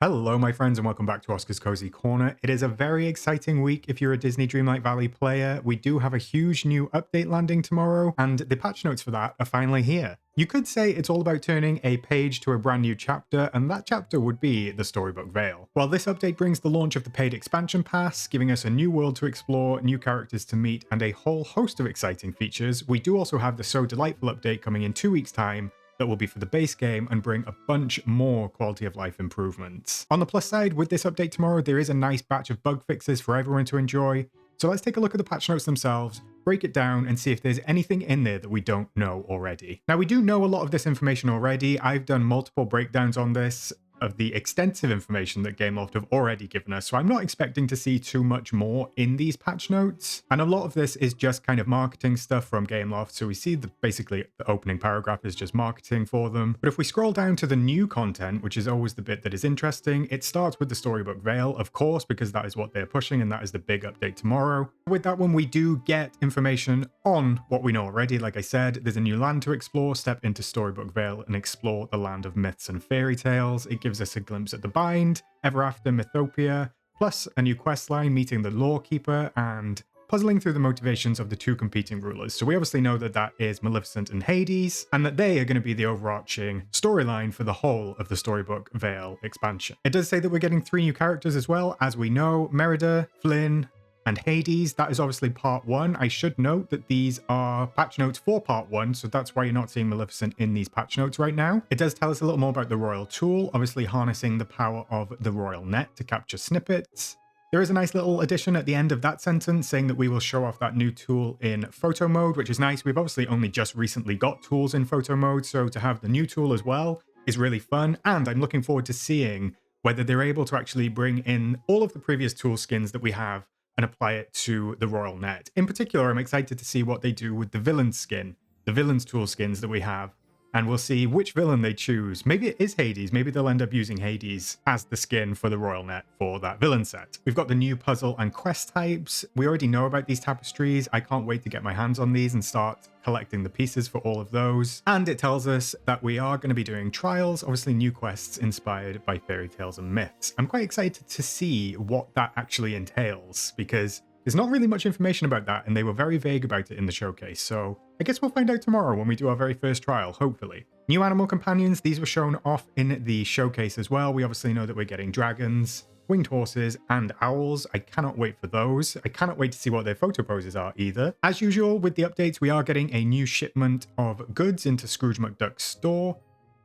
Hello, my friends, and welcome back to Oscar's Cozy Corner. It is a very exciting week if you're a Disney Dreamlight Valley player. We do have a huge new update landing tomorrow, and the patch notes for that are finally here. You could say it's all about turning a page to a brand new chapter, and that chapter would be the Storybook Vale. While this update brings the launch of the paid expansion pass, giving us a new world to explore, new characters to meet, and a whole host of exciting features, we do also have the So Delightful update coming in 2 weeks' time, that will be for the base game and bring a bunch more quality of life improvements. On the plus side, with this update tomorrow, there is a nice batch of bug fixes for everyone to enjoy. So let's take a look at the patch notes themselves, break it down, and see if there's anything in there that we don't know already. Now, we do know a lot of this information already. I've done multiple breakdowns on this, of the extensive information that Gameloft have already given us, so I'm not expecting to see too much more in these patch notes. And a lot of this is just kind of marketing stuff from Gameloft, so we see basically the opening paragraph is just marketing for them. But if we scroll down to the new content, which is always the bit that is interesting, it starts with the Storybook Vale, of course, because that is what they're pushing and that is the big update tomorrow. With that one, we do get information on what we know already. Like I said, there's a new land to explore. Step into Storybook Vale and explore the land of myths and fairy tales. It gives us a glimpse at the Bind, Ever After Mythopia, plus a new questline meeting the Lawkeeper and puzzling through the motivations of the two competing rulers. So we obviously know that that is Maleficent and Hades, and that they are going to be the overarching storyline for the whole of the Storybook Vale expansion. It does say that we're getting 3 new characters as well, as we know, Merida, Flynn, and Hades. That is obviously part 1. I should note that these are patch notes for part 1, so that's why you're not seeing Maleficent in these patch notes right now. It does tell us a little more about the Royal Tool, obviously harnessing the power of the Royal Net to capture snippets. There is a nice little addition at the end of that sentence saying that we will show off that new tool in photo mode, which is nice. We've obviously only just recently got tools in photo mode, so to have the new tool as well is really fun, and I'm looking forward to seeing whether they're able to actually bring in all of the previous tool skins that we have and apply it to the Royal Net. In particular, I'm excited to see what they do with the villain skin, the villain's tool skins that we have, and we'll see which villain they choose. Maybe it is Hades. Maybe they'll end up using Hades as the skin for the Royal Net for that villain set. We've got the new puzzle and quest types. We already know about these tapestries. I can't wait to get my hands on these and start collecting the pieces for all of those. And it tells us that we are going to be doing trials, obviously new quests inspired by fairy tales and myths. I'm quite excited to see what that actually entails, because there's not really much information about that, and they were very vague about it in the showcase, so I guess we'll find out tomorrow when we do our very first trial, hopefully. New animal companions, these were shown off in the showcase as well. We obviously know that we're getting dragons, winged horses, and owls. I cannot wait for those. I cannot wait to see what their photo poses are either. As usual, with the updates, we are getting a new shipment of goods into Scrooge McDuck's store.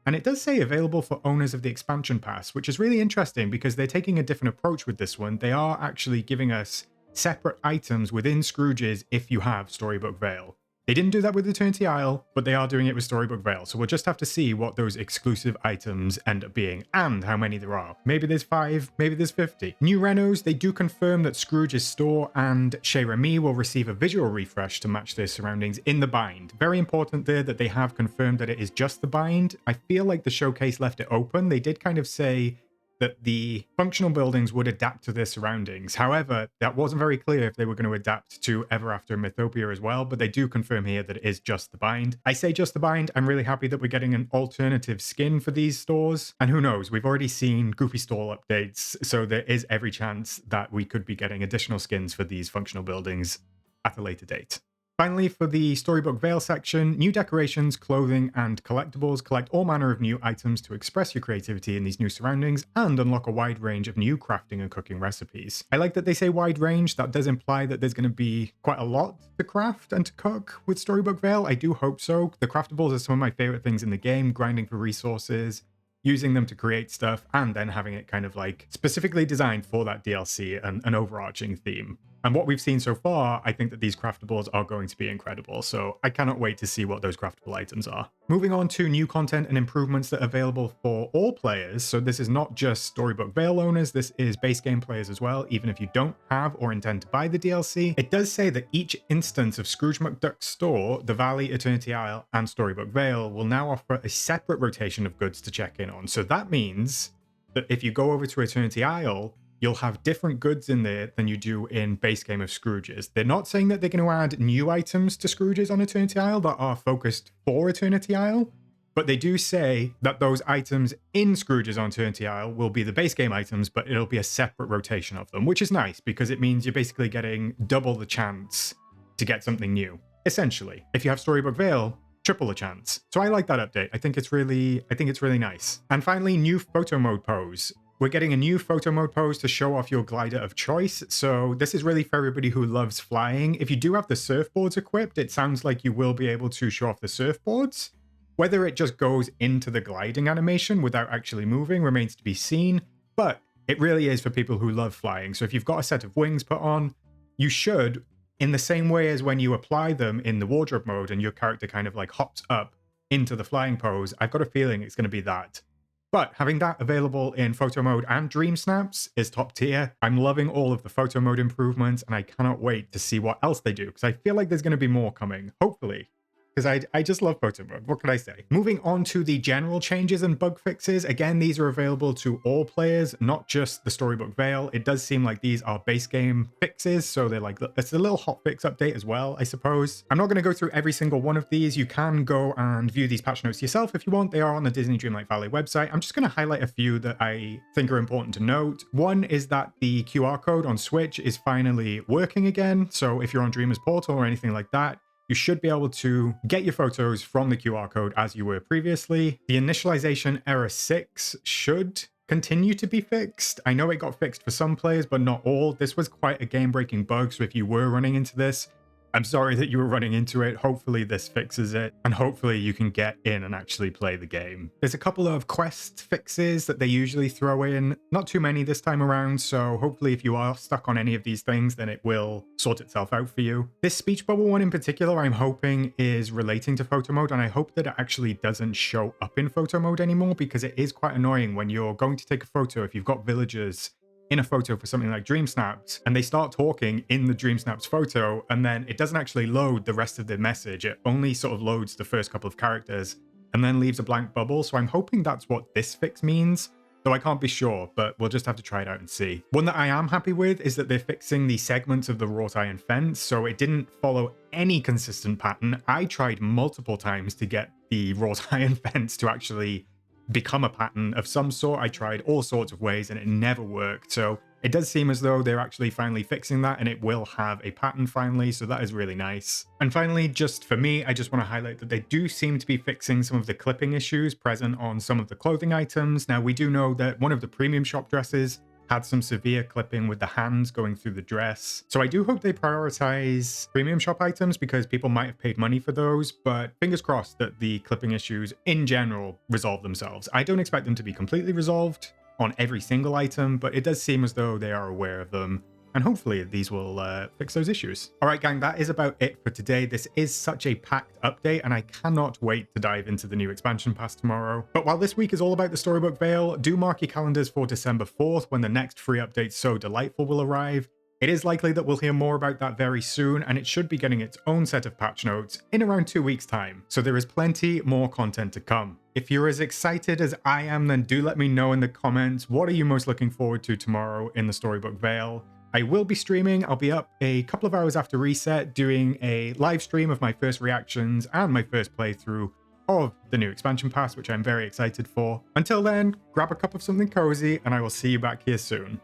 And it does say available for owners of the expansion pass, which is really interesting because they're taking a different approach with this one. They are actually giving us separate items within Scrooge's if you have Storybook Vale. They didn't do that with Eternity Isle, but they are doing it with Storybook Vale, so we'll just have to see what those exclusive items end up being, and how many there are. Maybe there's 5, maybe there's 50. New renos, they do confirm that Scrooge's store and Chez Remy will receive a visual refresh to match their surroundings in the Bind. Very important there that they have confirmed that it is just the Bind. I feel like the showcase left it open. They did kind of say that the functional buildings would adapt to their surroundings. However, that wasn't very clear if they were going to adapt to Ever After Mythopia as well, but they do confirm here that it is just the Bind. I say just the Bind, I'm really happy that we're getting an alternative skin for these stores, and who knows, we've already seen Goofy Stall updates, so there is every chance that we could be getting additional skins for these functional buildings at a later date. Finally, for the Storybook Vale section, new decorations, clothing, and collectibles. Collect all manner of new items to express your creativity in these new surroundings and unlock a wide range of new crafting and cooking recipes. I like that they say wide range. That does imply that there's going to be quite a lot to craft and to cook with Storybook Vale. I do hope so. The craftables are some of my favorite things in the game, grinding for resources, using them to create stuff, and then having it kind of like specifically designed for that DLC and an overarching theme. And what we've seen so far, I think that these craftables are going to be incredible, so I cannot wait to see what those craftable items are. Moving on to new content and improvements that are available for all players, so this is not just Storybook Vale owners, this is base game players as well, even if you don't have or intend to buy the DLC. It does say that each instance of Scrooge McDuck's store, the Valley, Eternity Isle, and Storybook Vale will now offer a separate rotation of goods to check in on. So that means that if you go over to Eternity Isle, you'll have different goods in there than you do in base game of Scrooge's. They're not saying that they're going to add new items to Scrooge's on Eternity Isle that are focused for Eternity Isle, But they do say that those items in Scrooge's Uncertainty Isle will be the base game items, but it'll be a separate rotation of them, which is nice because it means you're basically getting double the chance to get something new. Essentially, if you have Storybook Vale, triple the chance. So I like that update. I think it's really nice. And finally, new photo mode pose. We're getting a new photo mode pose to show off your glider of choice. So this is really for everybody who loves flying. If you do have the surfboards equipped, it sounds like you will be able to show off the surfboards. Whether it just goes into the gliding animation without actually moving remains to be seen, but it really is for people who love flying. So if you've got a set of wings put on, you should, in the same way as when you apply them in the wardrobe mode and your character kind of like hops up into the flying pose, I've got a feeling it's going to be that. But having that available in photo mode and DreamSnaps is top tier. I'm loving all of the photo mode improvements and I cannot wait to see what else they do because I feel like there's going to be more coming, hopefully. Because I just love photo mode. What can I say? Moving on to the general changes and bug fixes. Again, these are available to all players, not just the Storybook Vale. It does seem like these are base game fixes, so they're like, it's a little hotfix update as well, I suppose. I'm not going to go through every single one of these. You can go and view these patch notes yourself if you want. They are on the Disney Dreamlight Valley website. I'm just going to highlight a few that I think are important to note. One is that the QR code on Switch is finally working again. So if you're on Dreamers Portal or anything like that, you should be able to get your photos from the QR code as you were previously. The initialization error 6 should continue to be fixed. I know it got fixed for some players, but not all. This was quite a game-breaking bug, so if you were running into this, I'm sorry that you were running into it. Hopefully this fixes it, and hopefully you can get in and actually play the game. There's a couple of quest fixes that they usually throw in, not too many this time around, so hopefully if you are stuck on any of these things, then it will sort itself out for you. This speech bubble one in particular, I'm hoping is relating to photo mode, and I hope that it actually doesn't show up in photo mode anymore, because it is quite annoying when you're going to take a photo, if you've got villagers in a photo for something like DreamSnaps, and they start talking in the DreamSnaps photo, and then it doesn't actually load the rest of the message. It only sort of loads the first couple of characters and then leaves a blank bubble. So I'm hoping that's what this fix means, though I can't be sure, but we'll just have to try it out and see. One that I am happy with is that they're fixing the segments of the wrought iron fence, so it didn't follow any consistent pattern. I tried multiple times to get the wrought iron fence to actually become a pattern of some sort. I tried all sorts of ways and it never worked. So it does seem as though they're actually finally fixing that and it will have a pattern finally. So that is really nice. And finally, just for me, I just want to highlight that they do seem to be fixing some of the clipping issues present on some of the clothing items. Now, we do know that one of the premium shop dresses had some severe clipping with the hands going through the dress. So I do hope they prioritize premium shop items because people might have paid money for those, but fingers crossed that the clipping issues in general resolve themselves. I don't expect them to be completely resolved on every single item, but it does seem as though they are aware of them. And hopefully these will fix those issues. All right, gang, that is about it for today. This is such a packed update, and I cannot wait to dive into the new expansion pass tomorrow. But while this week is all about the Storybook Vale, do mark your calendars for December 4th when the next free update So Delightful will arrive. It is likely that we'll hear more about that very soon, and it should be getting its own set of patch notes in around 2 weeks' time. So there is plenty more content to come. If you're as excited as I am, then do let me know in the comments, what are you most looking forward to tomorrow in the Storybook Vale? I will be streaming. I'll be up a couple of hours after reset doing a live stream of my first reactions and my first playthrough of the new expansion pass, which I'm very excited for. Until then, grab a cup of something cozy and I will see you back here soon.